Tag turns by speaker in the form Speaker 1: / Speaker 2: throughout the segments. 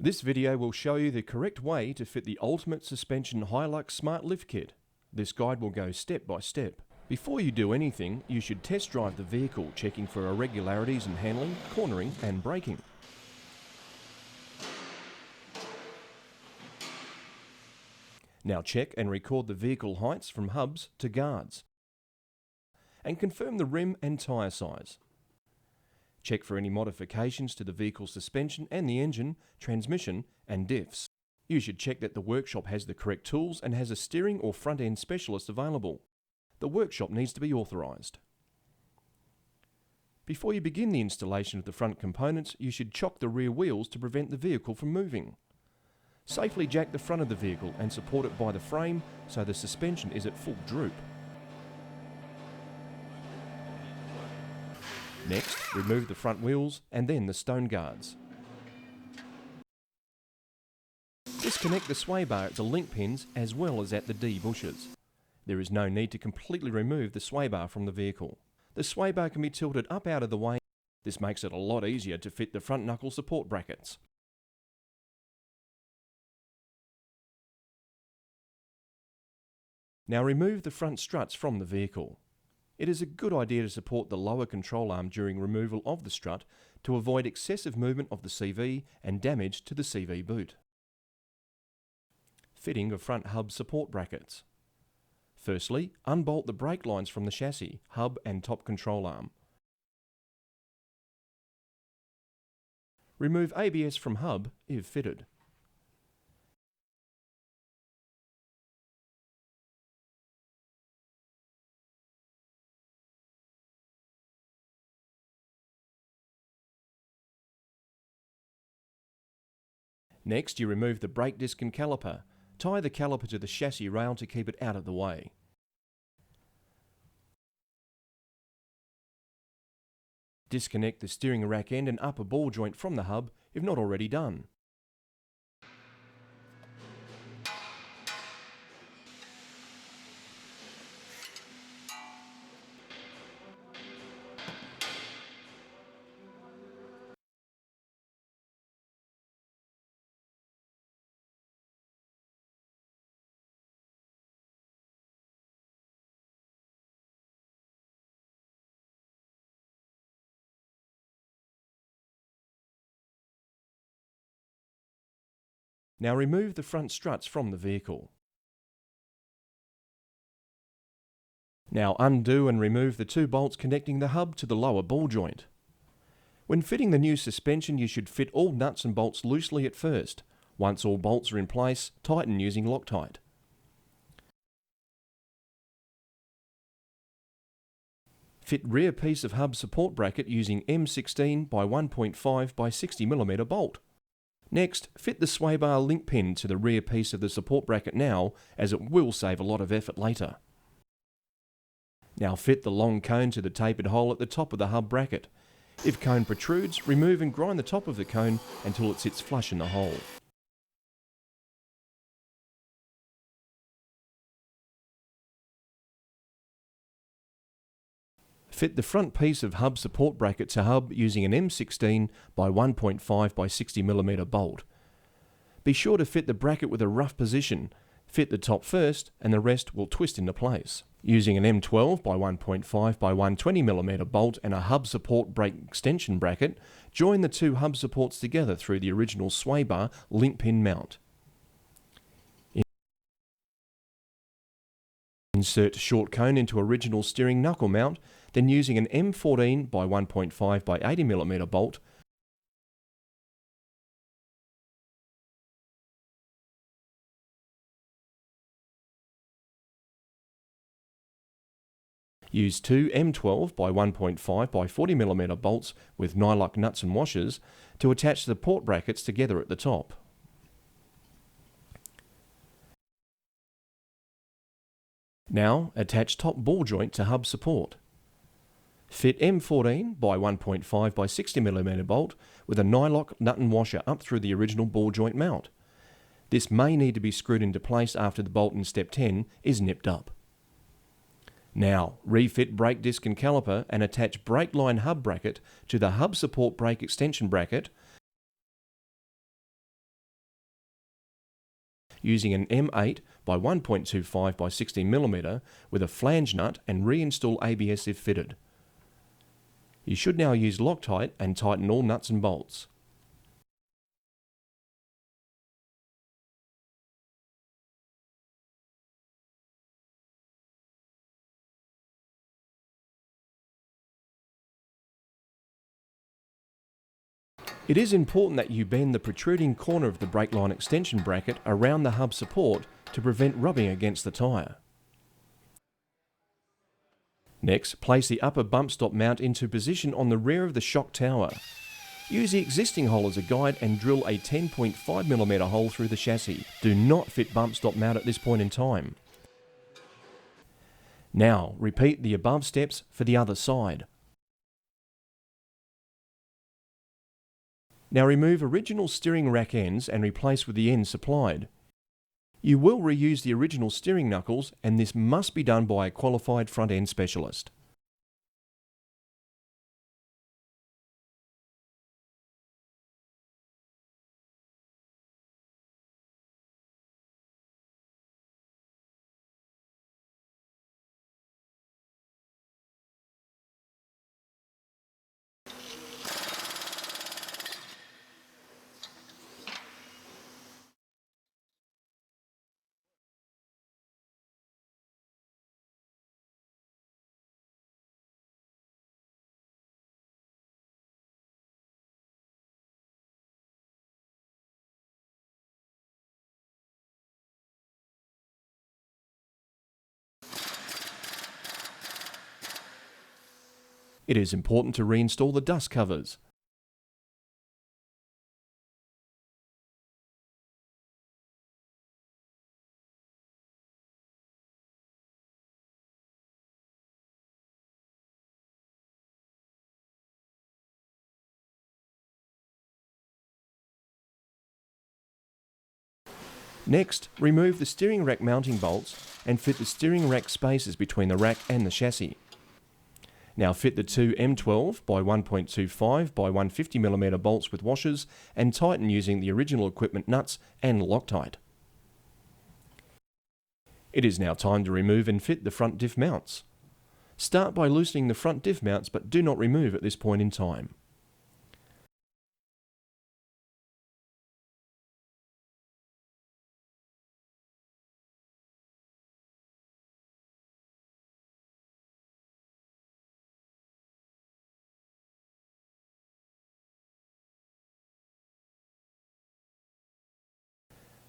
Speaker 1: This video will show you the correct way to fit the Ultimate Suspension HIlux Smart Lift Kit. This guide will go step by step. Before you do anything, you should test drive the vehicle, checking for irregularities in handling, cornering and braking. Now check and record the vehicle heights from hubs to guards. And confirm the rim and tyre size. Check for any modifications to the vehicle's suspension and the engine, transmission and diffs. You should check that the workshop has the correct tools and has a steering or front end specialist available. The workshop needs to be authorised. Before you begin the installation of the front components, you should chock the rear wheels to prevent the vehicle from moving. Safely jack the front of the vehicle and support it by the frame so the suspension is at full droop. Next, remove the front wheels and then the stone guards. Disconnect the sway bar at the link pins as well as at the D bushes. There is no need to completely remove the sway bar from the vehicle. The sway bar can be tilted up out of the way. This makes it a lot easier to fit the front knuckle support brackets. Now remove the front struts from the vehicle. It is a good idea to support the lower control arm during removal of the strut to avoid excessive movement of the CV and damage to the CV boot. Fitting of front hub support brackets. Firstly, unbolt the brake lines from the chassis, hub and top control arm. Remove ABS from hub if fitted. Next, you remove the brake disc and caliper. Tie the caliper to the chassis rail to keep it out of the way. Disconnect the steering rack end and upper ball joint from the hub if not already done. Now remove the front struts from the vehicle. Now undo and remove the two bolts connecting the hub to the lower ball joint. When fitting the new suspension, you should fit all nuts and bolts loosely at first. Once all bolts are in place, tighten using Loctite. Fit rear piece of hub support bracket using M16 by 1.5 by 60mm bolt. Next, fit the sway bar link pin to the rear piece of the support bracket now, as it will save a lot of effort later. Now fit the long cone to the tapered hole at the top of the hub bracket. If cone protrudes, remove and grind the top of the cone until it sits flush in the hole. Fit the front piece of hub support bracket to hub using an M16 by 1.5 by 60mm bolt. Be sure to fit the bracket with a rough position. Fit the top first and the rest will twist into place. Using an M12 by 1.5 by 120mm bolt and a hub support brake extension bracket, join the two hub supports together through the original sway bar link pin mount. Insert short cone into original steering knuckle mount, then using an M14 by 1.5 by 80mm bolt, use two M12 by 1.5 by 40mm bolts with nylock nuts and washers to attach the port brackets together at the top. Now attach top ball joint to hub support. Fit M14 by 1.5 by 60mm bolt with a nylock nut and washer up through the original ball joint mount. This may need to be screwed into place after the bolt in step 10 is nipped up. Now refit brake disc and caliper and attach brake line hub bracket to the hub support brake extension bracket using an M8 by 1.25 by 16mm with a flange nut and reinstall ABS if fitted. You should now use Loctite and tighten all nuts and bolts. It is important that you bend the protruding corner of the brake line extension bracket around the hub support to prevent rubbing against the tyre. Next, place the upper bump stop mount into position on the rear of the shock tower. Use the existing hole as a guide and drill a 10.5mm hole through the chassis. Do not fit bump stop mount at this point in time. Now, repeat the above steps for the other side. Now remove original steering rack ends and replace with the ends supplied. You will reuse the original steering knuckles, and this must be done by a qualified front end specialist. It is important to reinstall the dust covers. Next, remove the steering rack mounting bolts and fit the steering rack spaces between the rack and the chassis. Now fit the two M12 by 1.25 by 150mm bolts with washers and tighten using the original equipment nuts and Loctite. It is now time to remove and fit the front diff mounts. Start by loosening the front diff mounts, but do not remove at this point in time.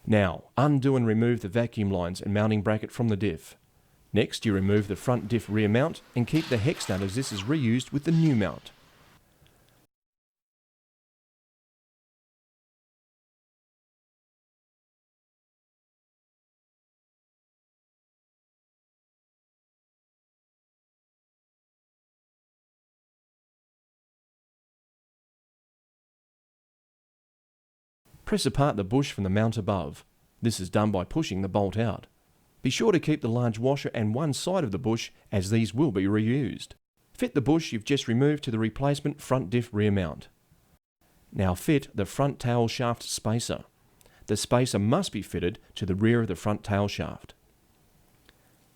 Speaker 1: Now, undo and remove the vacuum lines and mounting bracket from the diff. Next, you remove the front diff rear mount and keep the hex nut as this is reused with the new mount. Press apart the bush from the mount above. This is done by pushing the bolt out. Be sure to keep the large washer and one side of the bush, as these will be reused. Fit the bush you've just removed to the replacement front diff rear mount. Now fit the front tail shaft spacer. The spacer must be fitted to the rear of the front tail shaft.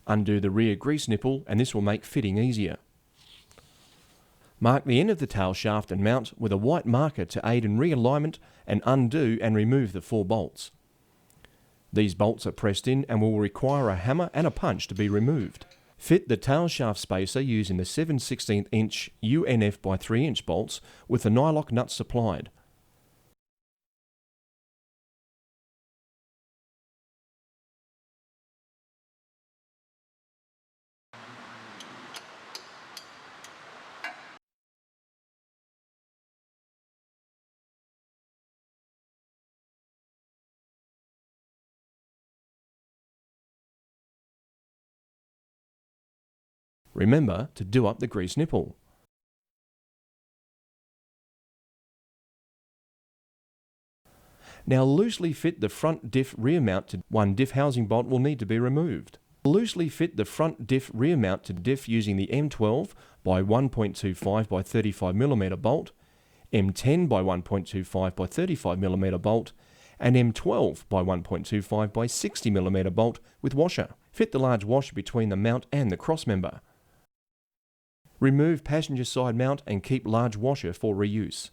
Speaker 1: Undo the rear grease nipple and this will make fitting easier. Mark the end of the tail shaft and mount with a white marker to aid in realignment and undo and remove the 4 bolts. These bolts are pressed in and will require a hammer and a punch to be removed. Fit the tail shaft spacer using the 7/16 inch UNF by 3 inch bolts with the nylock nuts supplied. Remember to do up the grease nipple. Now loosely fit the front diff rear mount to one diff housing bolt will need to be removed. Loosely fit the front diff rear mount to diff using the M12 by 1.25 by 35mm bolt, M10 by 1.25 by 35mm bolt, an M12 by 1.25 by 60mm bolt with washer. Fit the large washer between the mount and the crossmember. Remove passenger side mount and keep large washer for reuse.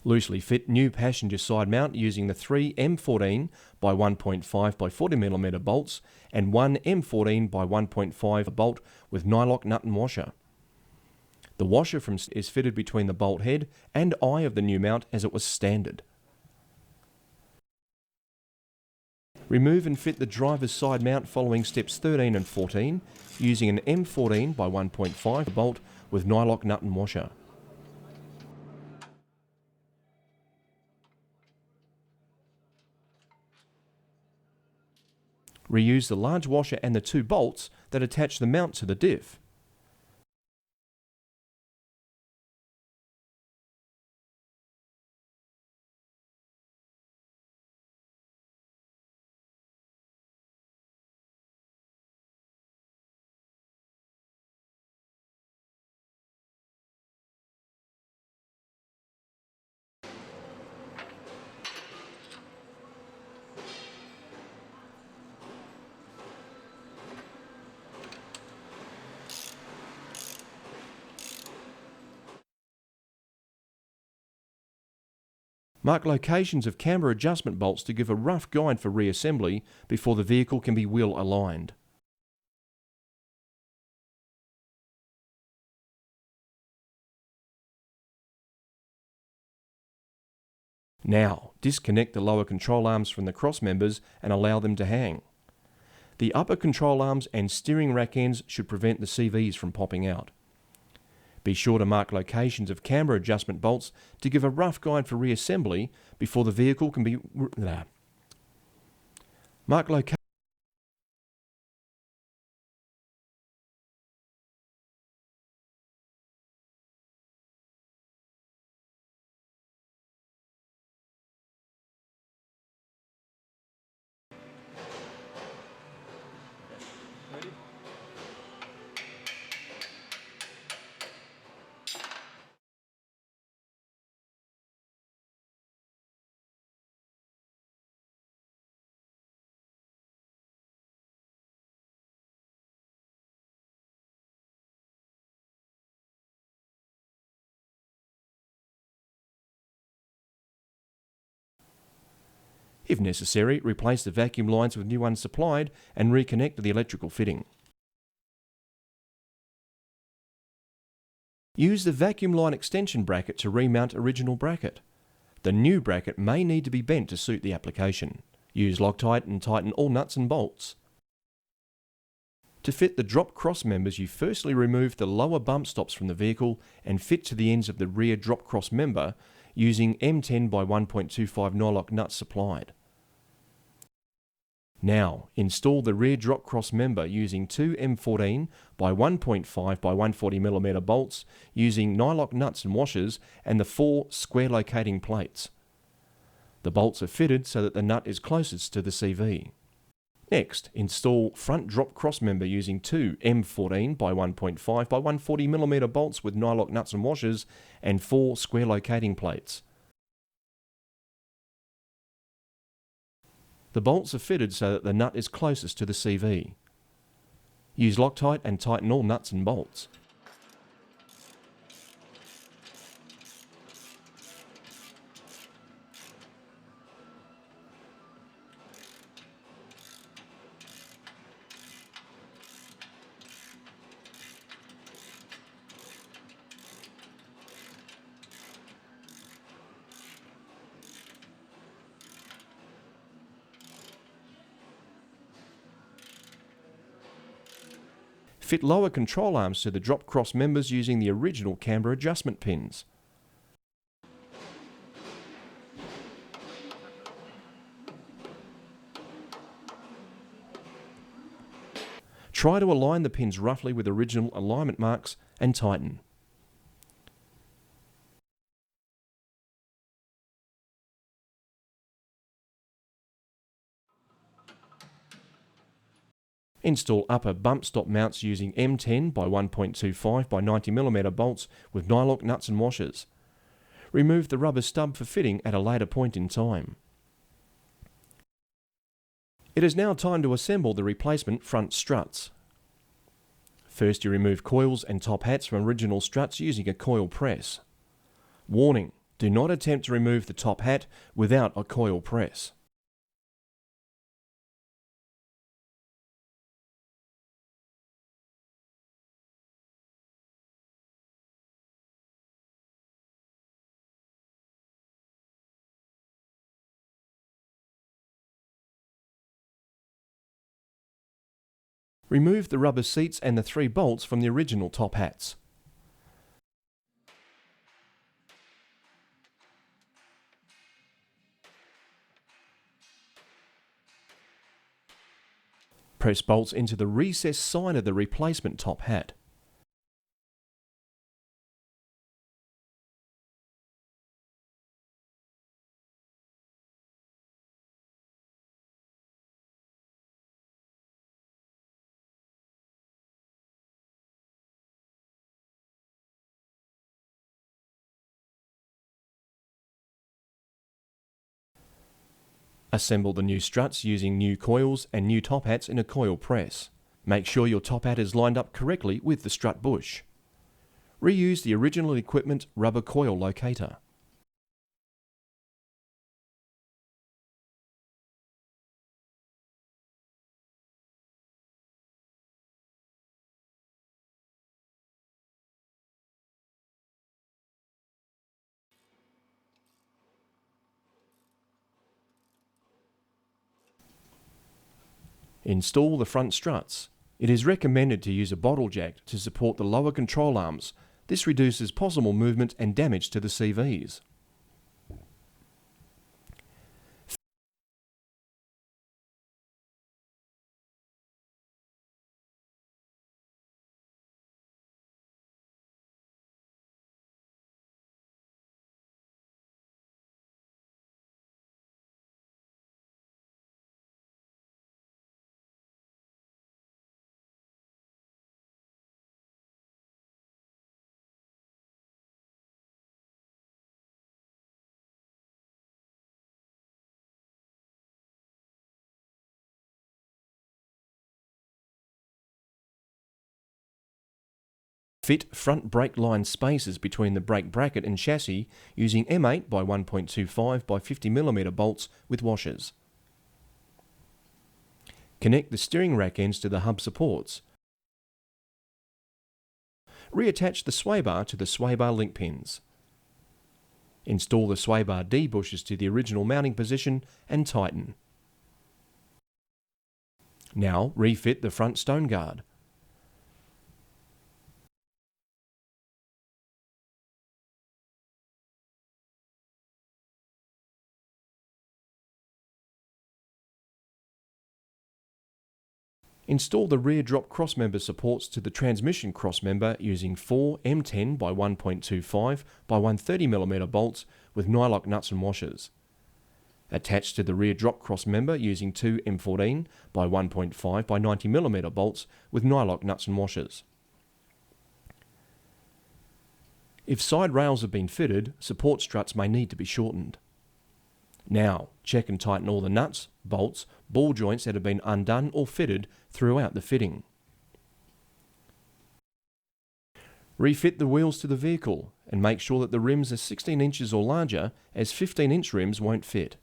Speaker 1: Loosely fit new passenger side mount using the 3 M14 by 1.5 by 40mm bolts and 1 M14 by 1.5 bolt with nylock nut and washer. The washer is fitted between the bolt head and eye of the new mount as it was standard. Remove and fit the driver's side mount following steps 13 and 14 using an M14 by 1.5 bolt with nylock nut and washer. Reuse the large washer and the 2 bolts that attach the mount to the diff. Mark locations of camber adjustment bolts to give a rough guide for reassembly before the vehicle can be wheel aligned. Now, disconnect the lower control arms from the cross members and allow them to hang. The upper control arms and steering rack ends should prevent the CVs from popping out. Be sure to mark locations of camber adjustment bolts to give a rough guide for reassembly before the vehicle can be... Mark locations. If necessary, replace the vacuum lines with new ones supplied and reconnect the electrical fitting. Use the vacuum line extension bracket to remount original bracket. The new bracket may need to be bent to suit the application. Use Loctite and tighten all nuts and bolts. To fit the drop cross members, you firstly remove the lower bump stops from the vehicle and fit to the ends of the rear drop cross member using M10 by 1.25 nylock nuts supplied. Now, install the rear drop cross member using 2 M14 by 1.5 by 140mm bolts using nylock nuts and washers and the 4 square locating plates. The bolts are fitted so that the nut is closest to the CV. Next, install front drop cross member using 2 M14 by 1.5 by 140mm bolts with nylock nuts and washers and 4 square locating plates. The bolts are fitted so that the nut is closest to the CV. Use Loctite and tighten all nuts and bolts. Fit lower control arms to the drop cross members using the original camber adjustment pins. Try to align the pins roughly with original alignment marks and tighten. Install upper bump stop mounts using M10 by 1.25 by 90mm bolts with nylock nuts and washers. Remove the rubber stub for fitting at a later point in time. It is now time to assemble the replacement front struts. First, you remove coils and top hats from original struts using a coil press. Warning: do not attempt to remove the top hat without a coil press. Remove the rubber seats and the 3 bolts from the original top hats. Press bolts into the recessed side of the replacement top hat. Assemble the new struts using new coils and new top hats in a coil press. Make sure your top hat is lined up correctly with the strut bush. Reuse the original equipment rubber coil locator. Install the front struts. It is recommended to use a bottle jack to support the lower control arms. This reduces possible movement and damage to the CVs. Fit front brake line spaces between the brake bracket and chassis using M8 by 1.25 by 50mm bolts with washers. Connect the steering rack ends to the hub supports. Reattach the sway bar to the sway bar link pins. Install the sway bar D bushes to the original mounting position and tighten. Now refit the front stone guard. Install the rear drop crossmember supports to the transmission crossmember using 4 M10 by 1.25 by 130mm bolts with nylock nuts and washers. Attach to the rear drop crossmember using 2 M14 by 1.5 by 90mm bolts with nylock nuts and washers. If side rails have been fitted, support struts may need to be shortened. Now, check and tighten all the nuts, bolts, ball joints that have been undone or fitted throughout the fitting. Refit the wheels to the vehicle and make sure that the rims are 16 inches or larger, as 15-inch rims won't fit.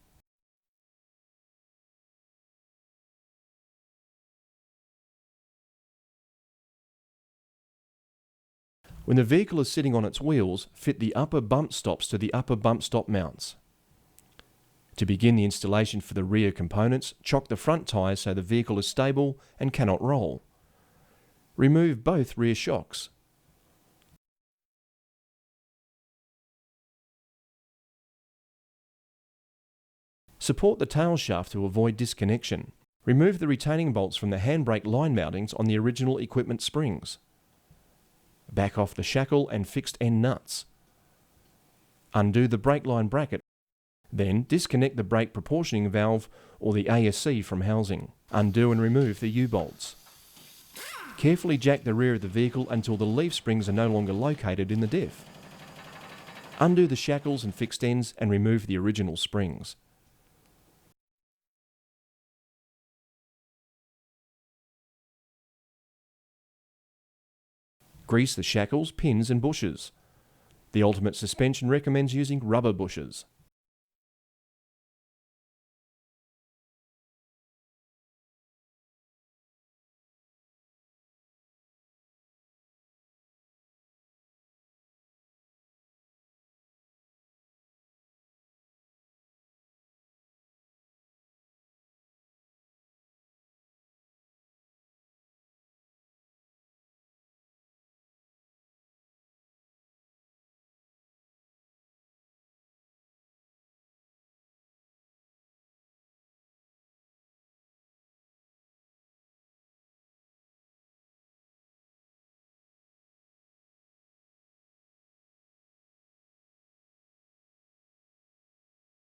Speaker 1: When the vehicle is sitting on its wheels, fit the upper bump stops to the upper bump stop mounts. To begin the installation for the rear components, chock the front tyres so the vehicle is stable and cannot roll. Remove both rear shocks. Support the tail shaft to avoid disconnection. Remove the retaining bolts from the handbrake line mountings on the original equipment springs. Back off the shackle and fixed end nuts. Undo the brake line bracket. Then disconnect the brake proportioning valve or the ASC from housing. Undo and remove the U-bolts. Carefully jack the rear of the vehicle until the leaf springs are no longer located in the diff. Undo the shackles and fixed ends and remove the original springs. Grease the shackles, pins and bushes. The Ultimate Suspension recommends using rubber bushes.